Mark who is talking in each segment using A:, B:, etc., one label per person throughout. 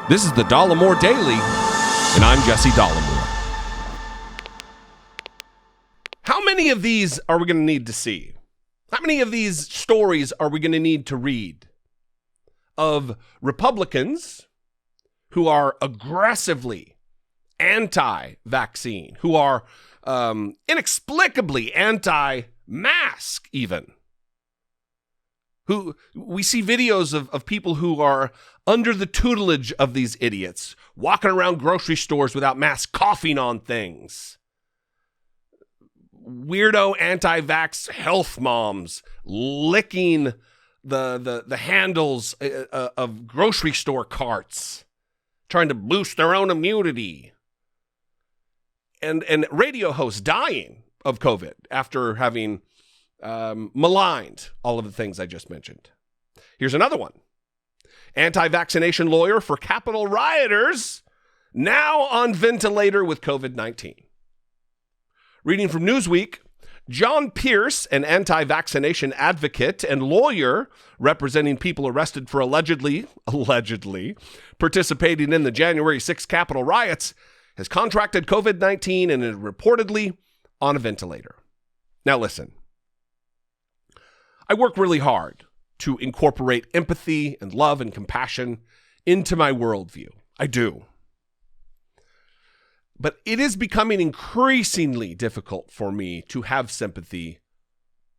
A: This is the Dollemore Daily, and I'm Jesse Dollemore. How many of these are we going to need to see? How many of these stories are we going to need to read of Republicans who are aggressively anti-vaccine, who are inexplicably anti-mask even? Who we see videos of people who are under the tutelage of these idiots, walking around grocery stores without masks, coughing on things. Weirdo anti-vax health moms licking the handles of grocery store carts, trying to boost their own immunity. And radio hosts dying of COVID after having maligned all of the things I just mentioned. Here's another one. Anti-vaccination lawyer for Capitol rioters now on ventilator with COVID-19. Reading from Newsweek, John Pierce, an anti-vaccination advocate and lawyer representing people arrested for allegedly participating in the January 6th Capitol riots, has contracted COVID-19 and is reportedly on a ventilator. Now listen. I work really hard to incorporate empathy and love and compassion into my worldview. I do. But it is becoming increasingly difficult for me to have sympathy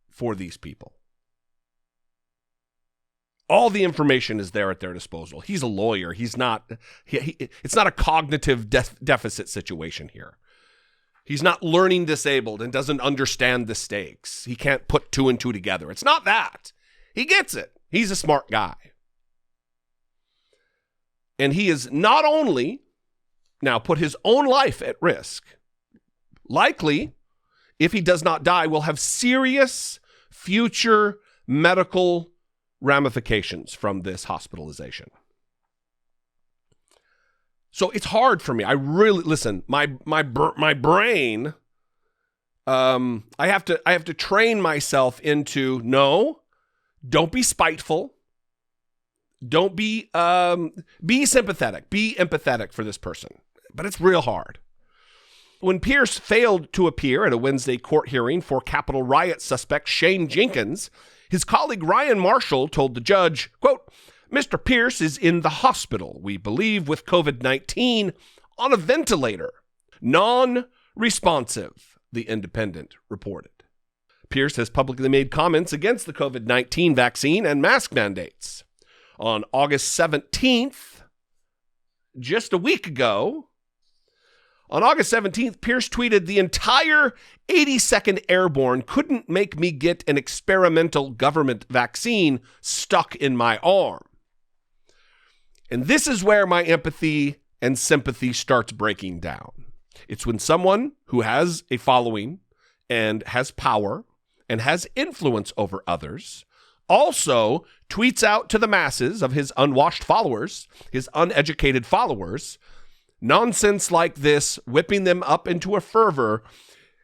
A: for these people. All the information is there at their disposal. He's a lawyer. It's not a cognitive deficit situation here. He's not learning disabled and doesn't understand the stakes. He can't put two and two together. It's not that. He gets it. He's a smart guy. And he is not only now put his own life at risk, likely, if he does not die, will have serious future medical ramifications from this hospitalization. So it's hard for me. I really listen. My brain. I have to train myself into no. Don't be spiteful. Don't be sympathetic. Be empathetic for this person. But it's real hard. When Pierce failed to appear at a Wednesday court hearing for Capitol riot suspect Shane Jenkins, his colleague Ryan Marshall told the judge, quote, "Mr. Pierce is in the hospital, we believe, with COVID-19 on a ventilator. Non-responsive," the Independent reported. Pierce has publicly made comments against the COVID-19 vaccine and mask mandates. On August 17th, just a week ago, Pierce tweeted, "The entire 82nd Airborne couldn't make me get an experimental government vaccine stuck in my arm." And this is where my empathy and sympathy starts breaking down. It's when someone who has a following and has power and has influence over others also tweets out to the masses of his unwashed followers, his uneducated followers, nonsense like this, whipping them up into a fervor,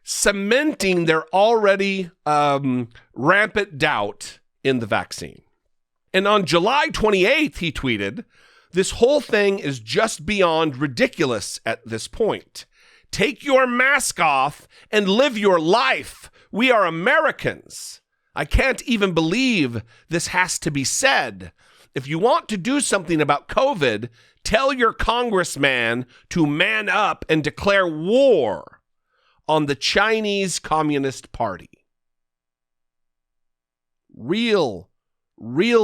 A: cementing their already rampant doubt in the vaccine. And on July 28th, he tweeted, "This whole thing is just beyond ridiculous at this point. Take your mask off and live your life. We are Americans. I can't even believe this has to be said. If you want to do something about COVID, tell your congressman to man up and declare war on the Chinese Communist Party." Real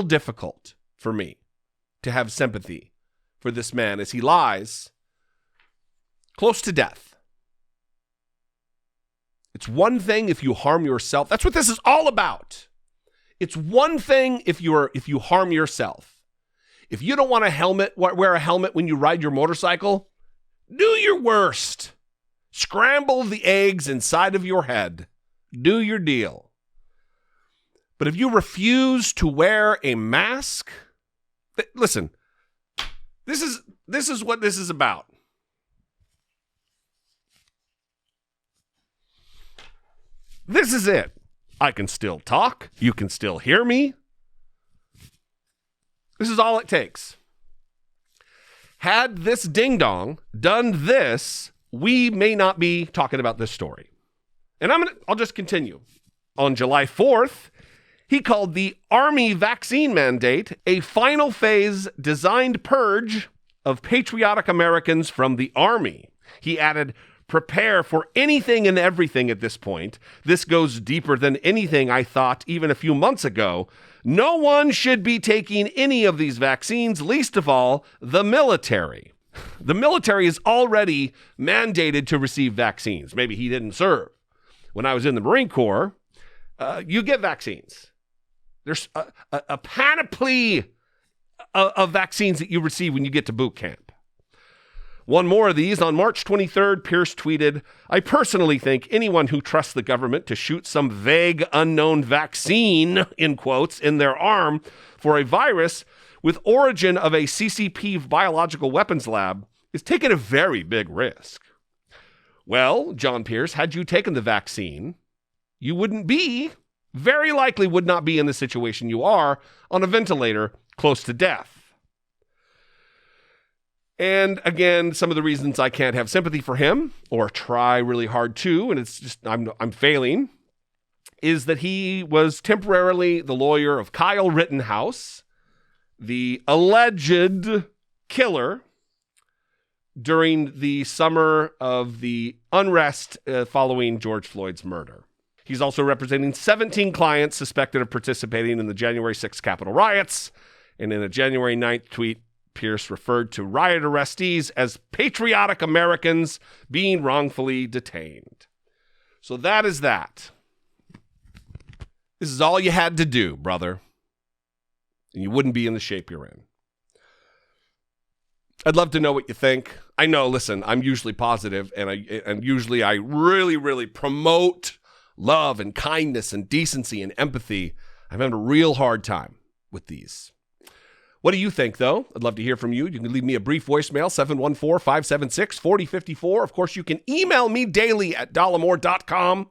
A: difficult for me to have sympathy for this man as he lies close to death. It's one thing if you harm yourself. That's what this is all about. It's one thing if you harm yourself. If you don't want wear a helmet when you ride your motorcycle, do your worst. Scramble the eggs inside of your head. Do your deal. But if you refuse to wear a mask, listen, this is what this is about. This is it. I can still talk. You can still hear me. This is all it takes. Had this ding-dong done this, we may not be talking about this story. And I'll just continue. On July 4th, he called the Army vaccine mandate a final phase designed purge of patriotic Americans from the Army. He added, prepare for anything and everything at this point. This goes deeper than anything I thought even a few months ago. No one should be taking any of these vaccines, least of all, the military. The military is already mandated to receive vaccines. Maybe he didn't serve. When I was in the Marine Corps, you get vaccines. There's a panoply of vaccines that you receive when you get to boot camp. One more of these. On March 23rd, Pierce tweeted, I personally think anyone who trusts the government to shoot some vague, unknown vaccine, in quotes, in their arm for a virus with origin of a CCP biological weapons lab is taking a very big risk. Well, John Pierce, had you taken the vaccine, you very likely would not be in the situation you are on a ventilator close to death. And again, some of the reasons I can't have sympathy for him or try really hard to, and it's just I'm failing, is that he was temporarily the lawyer of Kyle Rittenhouse, the alleged killer during the summer of the unrest following George Floyd's murder. He's also representing 17 clients suspected of participating in the January 6th Capitol riots. And in a January 9th tweet, Pierce referred to riot arrestees as patriotic Americans being wrongfully detained. So that is that. This is all you had to do, brother. And you wouldn't be in the shape you're in. I'd love to know what you think. I know, listen, I'm usually positive, and usually I really, really promote love and kindness and decency and empathy. I'm having a real hard time with these. What do you think, though? I'd love to hear from you. You can leave me a brief voicemail, 714-576-4054. Of course, you can email me daily at dollemore.com.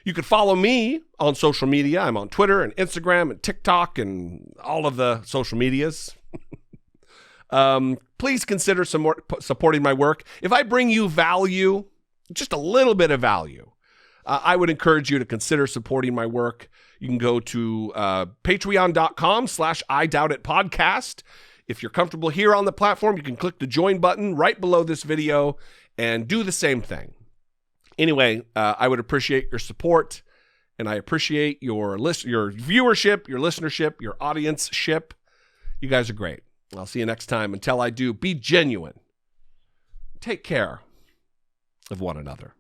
A: You can follow me on social media. I'm on Twitter and Instagram and TikTok and all of the social medias. Please consider supporting my work. If I bring you value, just a little bit of value, I would encourage you to consider supporting my work. You can go to patreon.com/IDoubtItPodcast. If you're comfortable here on the platform, you can click the join button right below this video and do the same thing. Anyway, I would appreciate your support, and I appreciate your viewership, your listenership, your audience-ship. You guys are great. I'll see you next time. Until I do, be genuine. Take care of one another.